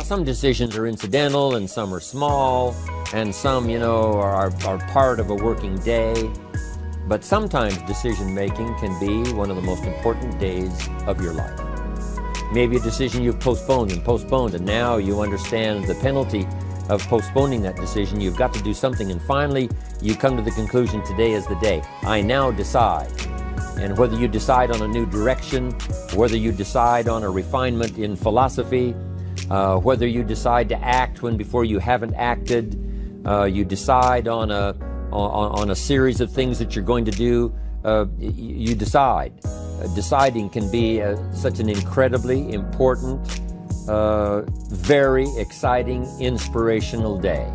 some decisions are incidental and some are small and some, are part of a working day. But sometimes decision making can be one of the most important days of your life. Maybe a decision you've postponed, and now you understand the penalty of postponing that decision. You've got to do something, and finally you come to the conclusion, today is the day. I now decide. And whether you decide on a new direction, whether you decide on a refinement in philosophy, whether you decide to act when before you haven't acted, you decide on a series of things that you're going to do, you decide. Deciding can be such an incredibly important, very exciting, inspirational day.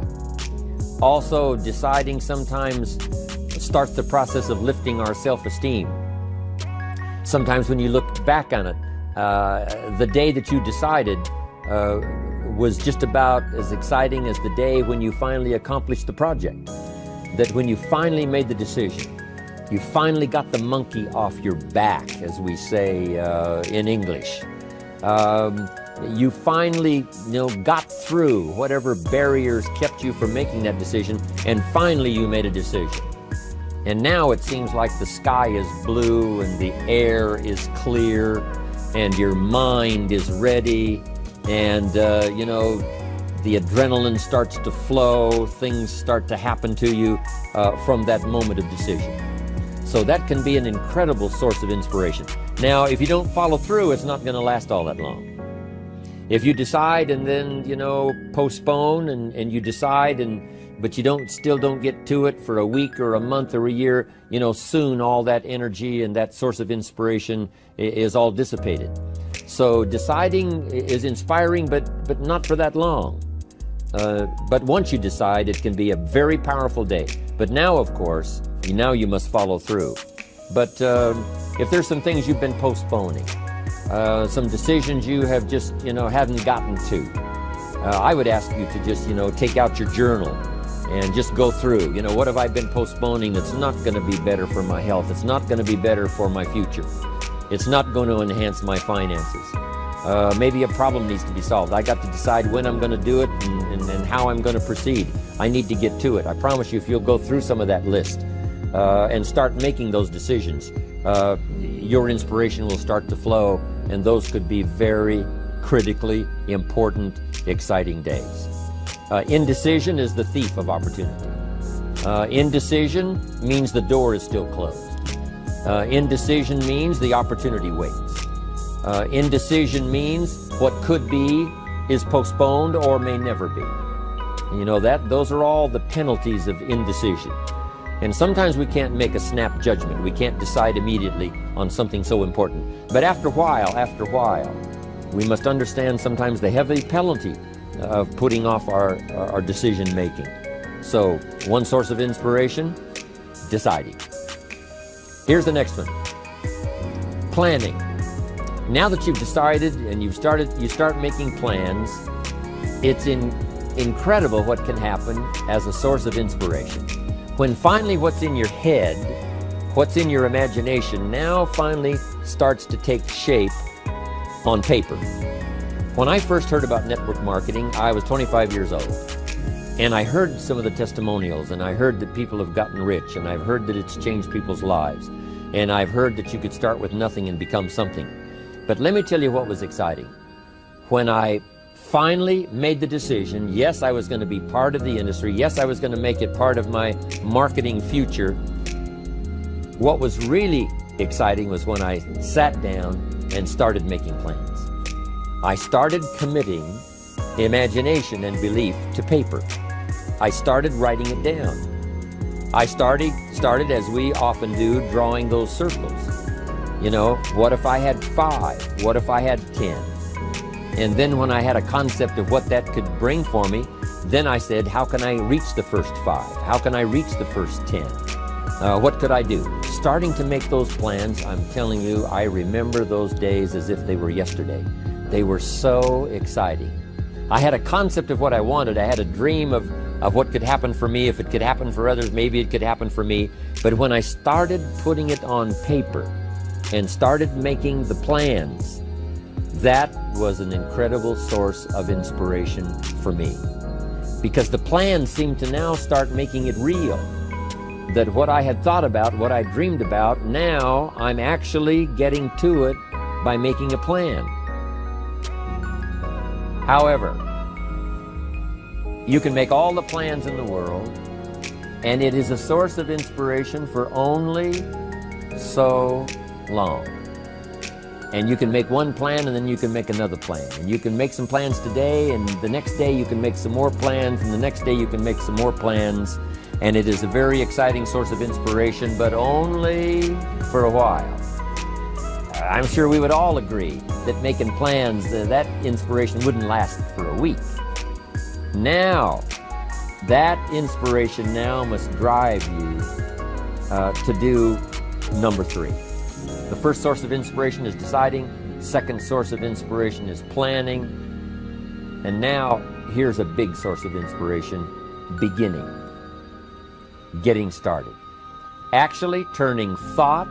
Also, deciding sometimes starts the process of lifting our self-esteem. Sometimes when you look back on it, the day that you decided was just about as exciting as the day when you finally accomplished the project. That when you finally made the decision, you finally got the monkey off your back, as we say in English. You finally got through whatever barriers kept you from making that decision, and finally you made a decision. And now it seems like the sky is blue and the air is clear and your mind is ready, and the adrenaline starts to flow, things start to happen to you from that moment of decision. So that can be an incredible source of inspiration. Now, if you don't follow through, it's not going to last all that long. If you decide and then, postpone and you decide, but you still don't get to it for a week or a month or a year, soon all that energy and that source of inspiration is all dissipated. So deciding is inspiring, but not for that long. But once you decide, it can be a very powerful day. But now, of course, now you must follow through. But if there's some things you've been postponing, some decisions you have just, hadn't gotten to, I would ask you to just, take out your journal and just go through, what have I been postponing that's not going to be better for my health? It's not going to be better for my future. It's not going to enhance my finances. Maybe a problem needs to be solved. I got to decide when I'm going to do it and how I'm going to proceed. I need to get to it. I promise you, if you'll go through some of that list and start making those decisions, your inspiration will start to flow, and those could be very critically important, exciting days. Indecision is the thief of opportunity. Indecision means the door is still closed. Indecision means the opportunity waits. Indecision means what could be is postponed or may never be. Those are all the penalties of indecision. And sometimes we can't make a snap judgment. We can't decide immediately on something so important. But after a while, we must understand sometimes the heavy penalty of putting off our decision making. So, one source of inspiration, deciding. Here's the next one. Planning. Now that you've decided and you start making plans, it's incredible what can happen as a source of inspiration. When finally what's in your head, what's in your imagination, now finally starts to take shape on paper. When I first heard about network marketing, I was 25 years old. And I heard some of the testimonials, and I heard that people have gotten rich, and I've heard that it's changed people's lives. And I've heard that you could start with nothing and become something. But let me tell you what was exciting. When I finally made the decision, yes, I was going to be part of the industry, yes, I was going to make it part of my marketing future, what was really exciting was when I sat down and started making plans. I started committing imagination and belief to paper. I started writing it down. I started as we often do, drawing those circles. What if I had 5? What if I had 10? And then when I had a concept of what that could bring for me, then I said, how can I reach the first 5? How can I reach the first 10? What could I do? Starting to make those plans, I'm telling you, I remember those days as if they were yesterday. They were so exciting. I had a concept of what I wanted. I had a dream of what could happen for me. If it could happen for others, maybe it could happen for me. But when I started putting it on paper and started making the plans, That was an incredible source of inspiration for me, because the plan seemed to now start making it real. That what I had thought about, what I dreamed about, now I'm actually getting to it by making a plan. However, you can make all the plans in the world, and it is a source of inspiration for only so long. And you can make one plan, and then you can make another plan. And you can make some plans today, and the next day you can make some more plans, and the next day you can make some more plans. And it is a very exciting source of inspiration, but only for a while. I'm sure we would all agree that making plans, that inspiration wouldn't last for a week. Now, that inspiration now must drive you to do number 3. The first source of inspiration is deciding. Second source of inspiration is planning. And now, here's a big source of inspiration: beginning. Getting started. Actually turning thought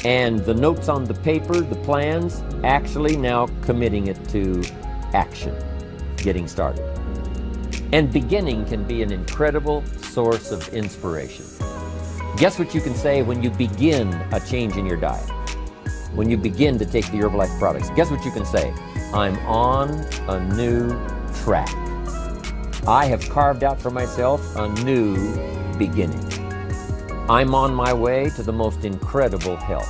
and the notes on the paper, the plans, actually now committing it to action. Getting started. And beginning can be an incredible source of inspiration. Guess what you can say when you begin a change in your diet? When you begin to take the Herbalife products, guess what you can say? I'm on a new track. I have carved out for myself a new beginning. I'm on my way to the most incredible health.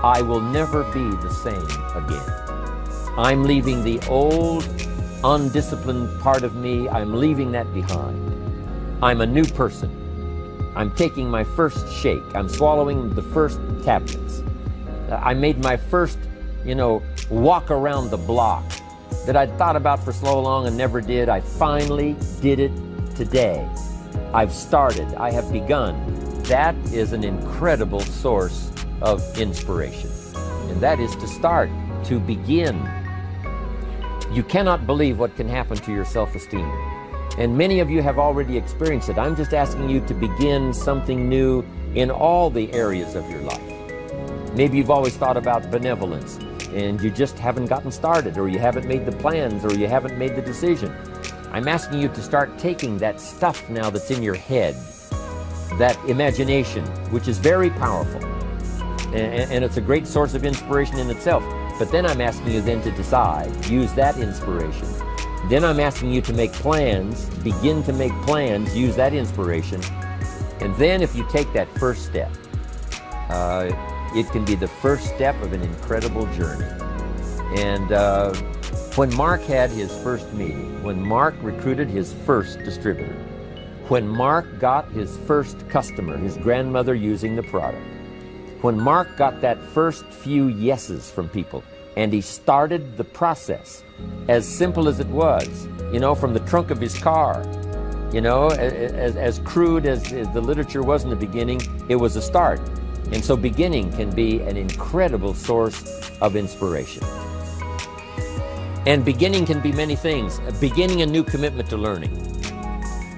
I will never be the same again. I'm leaving the old, undisciplined part of me. I'm leaving that behind. I'm a new person. I'm taking my first shake. I'm swallowing the first tablets. I made my first, walk around the block that I'd thought about for so long and never did. I finally did it today. I've started. I have begun. That is an incredible source of inspiration. And that is to start, to begin. You cannot believe what can happen to your self-esteem. And many of you have already experienced it. I'm just asking you to begin something new in all the areas of your life. Maybe you've always thought about benevolence, and you just haven't gotten started, or you haven't made the plans, or you haven't made the decision. I'm asking you to start taking that stuff now that's in your head, that imagination, which is very powerful, and it's a great source of inspiration in itself. But then I'm asking you then to decide, use that inspiration. Then I'm asking you to make plans, begin to make plans, use that inspiration. And then if you take that first step, it can be the first step of an incredible journey. And when Mark had his first meeting, when Mark recruited his first distributor, when Mark got his first customer, his grandmother using the product, when Mark got that first few yeses from people, and he started the process, as simple as it was, from the trunk of his car, as crude as the literature was in the beginning, it was a start. And so beginning can be an incredible source of inspiration. And beginning can be many things. Beginning a new commitment to learning.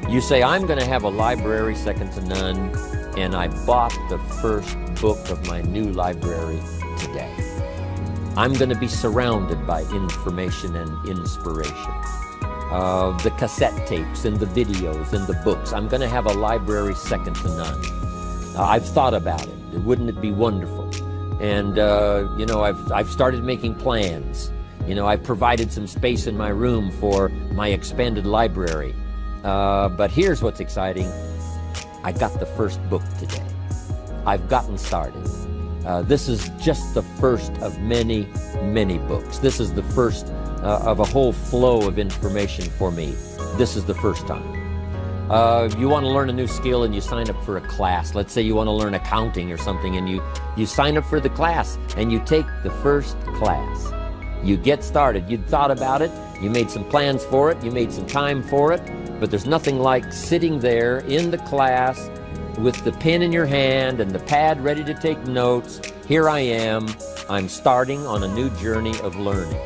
You say, I'm going to have a library second to none, and I bought the first book of my new library today. I'm going to be surrounded by information and inspiration. The cassette tapes and the videos and the books. I'm going to have a library second to none. I've thought about it. Wouldn't it be wonderful? And, I've started making plans. I've provided some space in my room for my expanded library. But here's what's exciting. I got the first book today. I've gotten started. This is just the first of many, many books. This is the first of a whole flow of information for me. This is the first time. You want to learn a new skill and you sign up for a class. Let's say you want to learn accounting or something, and you sign up for the class and you take the first class. You get started. You thought about it. You made some plans for it. You made some time for it. But there's nothing like sitting there in the class with the pen in your hand and the pad ready to take notes. Here I am. I'm starting on a new journey of learning.